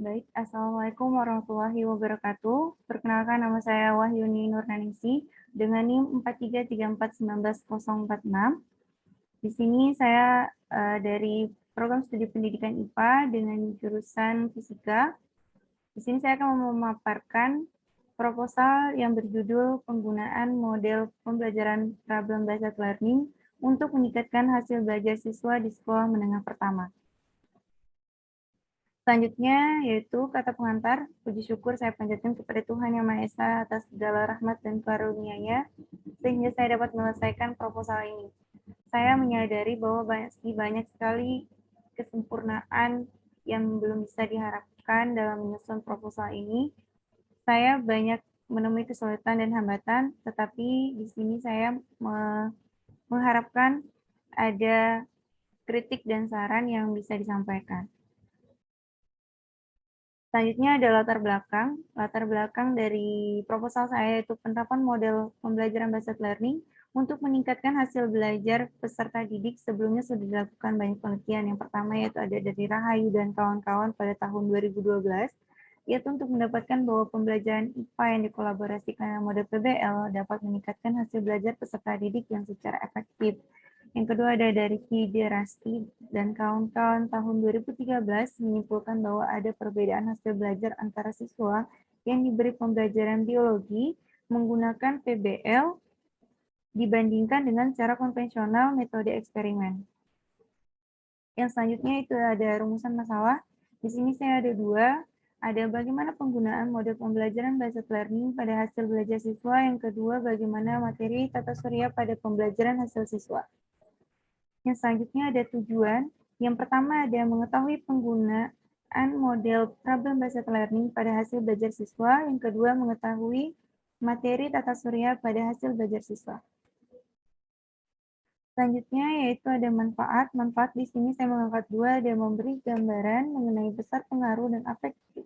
Baik, Assalamualaikum warahmatullahi wabarakatuh. Perkenalkan, nama saya Wahyuni Nurnaningsi dengan NIM 4334194046. Di sini saya dari program studi pendidikan IPA dengan jurusan fisika. Di sini saya akan memaparkan proposal yang berjudul penggunaan model pembelajaran problem-based learning untuk meningkatkan hasil belajar siswa di sekolah menengah pertama. Selanjutnya yaitu kata pengantar, puji syukur saya panjatkan kepada Tuhan Yang Maha Esa atas segala rahmat dan karunia-Nya sehingga saya dapat menyelesaikan proposal ini. Saya menyadari bahwa banyak sekali kesempurnaan yang belum bisa diharapkan dalam menyusun proposal ini. Saya banyak menemui kesulitan dan hambatan, tetapi di sini saya mengharapkan ada kritik dan saran yang bisa disampaikan. Selanjutnya ada latar belakang. Latar belakang dari proposal saya yaitu penerapan model pembelajaran based learning untuk meningkatkan hasil belajar peserta didik. Sebelumnya sudah dilakukan banyak penelitian. Yang pertama yaitu ada dari Rahayu dan kawan-kawan pada tahun 2012, yaitu untuk mendapatkan bahwa pembelajaran IPA yang dikolaborasikan dengan model PBL dapat meningkatkan hasil belajar peserta didik yang secara efektif. Yang kedua ada dari Rasti dan kawan-kawan tahun 2013 menyimpulkan bahwa ada perbedaan hasil belajar antara siswa yang diberi pembelajaran biologi menggunakan PBL dibandingkan dengan cara konvensional metode eksperimen. Yang selanjutnya itu ada rumusan masalah. Di sini saya ada dua. Ada bagaimana penggunaan model pembelajaran based learning pada hasil belajar siswa. Yang kedua, bagaimana materi tata surya pada pembelajaran hasil siswa. Yang selanjutnya ada tujuan. Yang pertama ada mengetahui penggunaan model problem-based learning pada hasil belajar siswa. Yang kedua mengetahui materi tata surya pada hasil belajar siswa. Selanjutnya yaitu ada manfaat. Manfaat di sini saya mengangkat dua, ada memberi gambaran mengenai besar pengaruh dan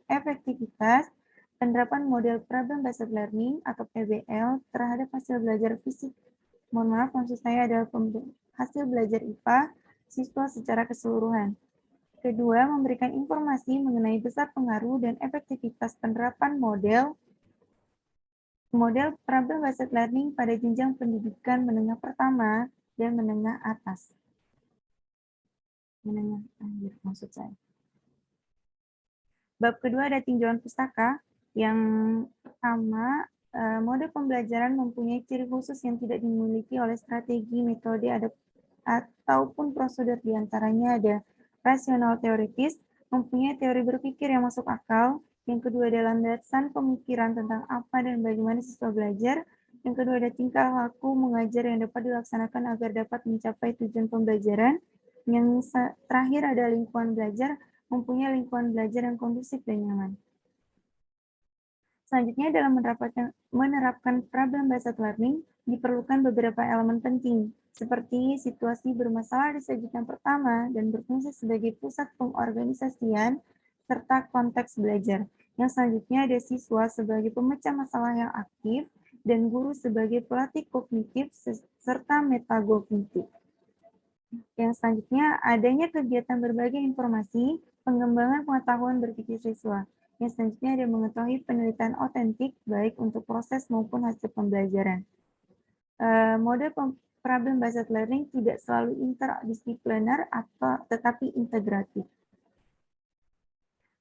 efektivitas penerapan model problem-based learning atau PBL terhadap hasil belajar fisik. Mohon maaf, maksud saya adalah hasil belajar IPA siswa secara keseluruhan. Kedua, memberikan informasi mengenai besar pengaruh dan efektivitas penerapan model problem-based learning pada jenjang pendidikan menengah pertama dan menengah atas. Menengah akhir maksud saya. Bab kedua ada tinjauan pustaka. Yang pertama, model pembelajaran mempunyai ciri khusus yang tidak dimiliki oleh strategi, metode, ataupun prosedur. Di antaranya ada rasional teoritis, mempunyai teori berpikir yang masuk akal. Yang kedua ada landasan pemikiran tentang apa dan bagaimana siswa belajar. Yang kedua ada tingkah laku mengajar yang dapat dilaksanakan agar dapat mencapai tujuan pembelajaran. Yang terakhir ada lingkungan belajar, mempunyai lingkungan belajar yang kondusif dan nyaman. Selanjutnya, dalam menerapkan problem-based learning, diperlukan beberapa elemen penting, seperti situasi bermasalah disajikan pertama dan berfungsi sebagai pusat pengorganisasian, serta konteks belajar. Yang selanjutnya ada siswa sebagai pemecah masalah yang aktif, dan guru sebagai pelatih kognitif, serta metagognitif. Yang selanjutnya, adanya kegiatan berbagi informasi, pengembangan pengetahuan berpikir siswa. Yang selanjutnya ada mengetahui penelitian otentik, baik untuk proses maupun hasil pembelajaran. Model problem-based learning tidak selalu interdisipliner tetapi integratif.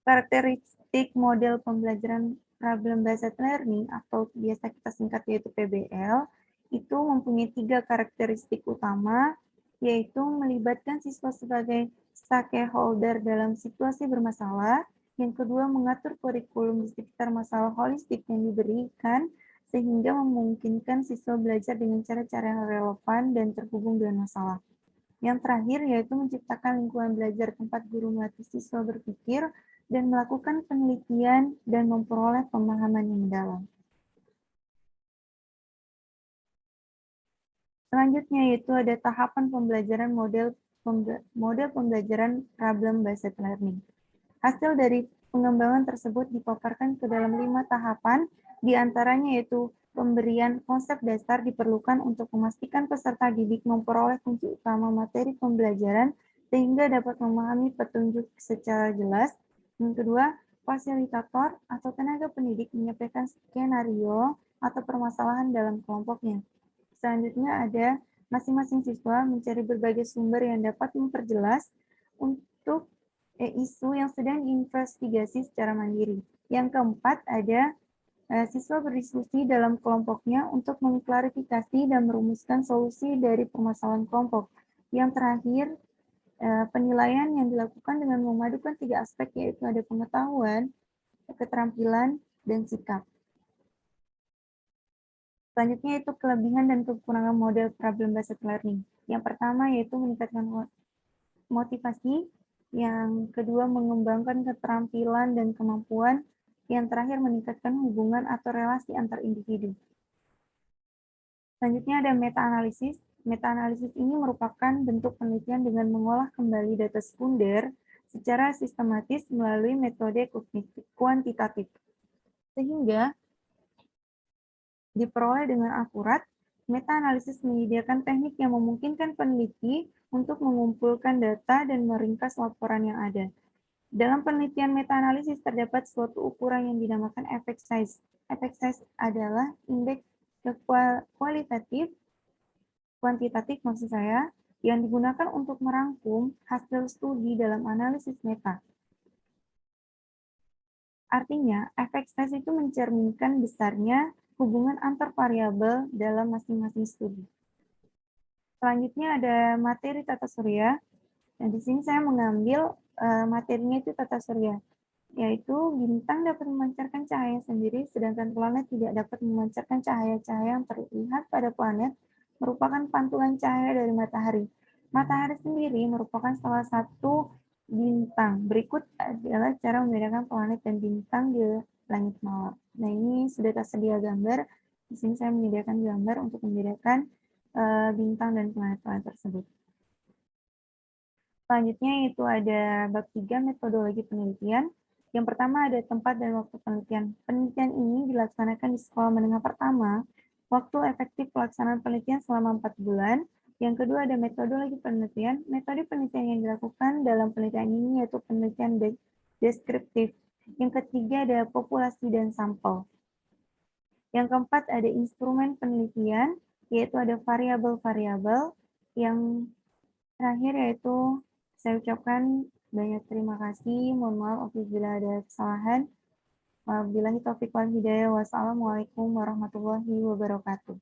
Karakteristik model pembelajaran problem-based learning atau biasa kita singkat yaitu PBL, itu mempunyai 3 karakteristik utama, yaitu melibatkan siswa sebagai stakeholder dalam situasi bermasalah. Yang kedua, mengatur kurikulum di sekitar masalah holistik yang diberikan, sehingga memungkinkan siswa belajar dengan cara-cara yang relevan dan terhubung dengan masalah. Yang terakhir, yaitu menciptakan lingkungan belajar tempat guru melatih siswa berpikir dan melakukan penelitian dan memperoleh pemahaman yang mendalam. Selanjutnya yaitu ada tahapan pembelajaran model pembelajaran problem-based learning. Hasil dari pengembangan tersebut dipaparkan ke dalam 5 tahapan, diantaranya yaitu pemberian konsep dasar diperlukan untuk memastikan peserta didik memperoleh kunci utama materi pembelajaran sehingga dapat memahami petunjuk secara jelas. Yang kedua, fasilitator atau tenaga pendidik menyampaikan skenario atau permasalahan dalam kelompoknya. Selanjutnya ada masing-masing siswa mencari berbagai sumber yang dapat memperjelas untuk isu yang sedang diinvestigasi secara mandiri. Yang keempat ada siswa berdiskusi dalam kelompoknya untuk mengklarifikasi dan merumuskan solusi dari permasalahan kelompok. Yang terakhir, penilaian yang dilakukan dengan memadukan 3 aspek, yaitu ada pengetahuan, keterampilan, dan sikap. Selanjutnya itu kelebihan dan kekurangan model problem-based learning. Yang pertama yaitu meningkatkan motivasi, yang kedua mengembangkan keterampilan dan kemampuan, yang terakhir meningkatkan hubungan atau relasi antar individu. Selanjutnya ada meta-analisis. Meta-analisis ini merupakan bentuk penelitian dengan mengolah kembali data sekunder secara sistematis melalui metode kuantitatif, sehingga diperoleh dengan akurat. Meta-analisis menyediakan teknik yang memungkinkan peneliti untuk mengumpulkan data dan meringkas laporan yang ada. Dalam penelitian meta-analisis terdapat suatu ukuran yang dinamakan effect size. Effect size adalah indeks kuantitatif maksud saya, yang digunakan untuk merangkum hasil studi dalam analisis meta. Artinya, efek size itu mencerminkan besarnya hubungan antar variabel dalam masing-masing studi. Selanjutnya ada materi tata surya. Nah, di sini saya mengambil materinya itu tata surya, yaitu bintang dapat memancarkan cahaya sendiri, sedangkan planet tidak dapat memancarkan cahaya-cahaya yang terlihat pada planet merupakan pantulan cahaya dari matahari. Matahari sendiri merupakan salah satu bintang. Berikut adalah cara membedakan planet dan bintang di langit malam. Nah, ini sudah tersedia gambar. Di sini saya menyediakan gambar untuk membedakan bintang dan planet-planet tersebut. Selanjutnya itu ada bab 3 metodologi penelitian. Yang pertama ada tempat dan waktu penelitian. Penelitian ini dilaksanakan di sekolah menengah pertama. Waktu efektif pelaksanaan penelitian selama 4 bulan. Yang kedua ada metodologi penelitian. Metode penelitian yang dilakukan dalam penelitian ini yaitu penelitian deskriptif. Yang ketiga ada populasi dan sampel. Yang keempat ada instrumen penelitian, yaitu ada variabel-variabel. Yang terakhir yaitu saya ucapkan banyak terima kasih. Mohon maaf apabila ada kesalahan. Wabillahi taufiq wal hidayah. Wassalamualaikum warahmatullahi wabarakatuh.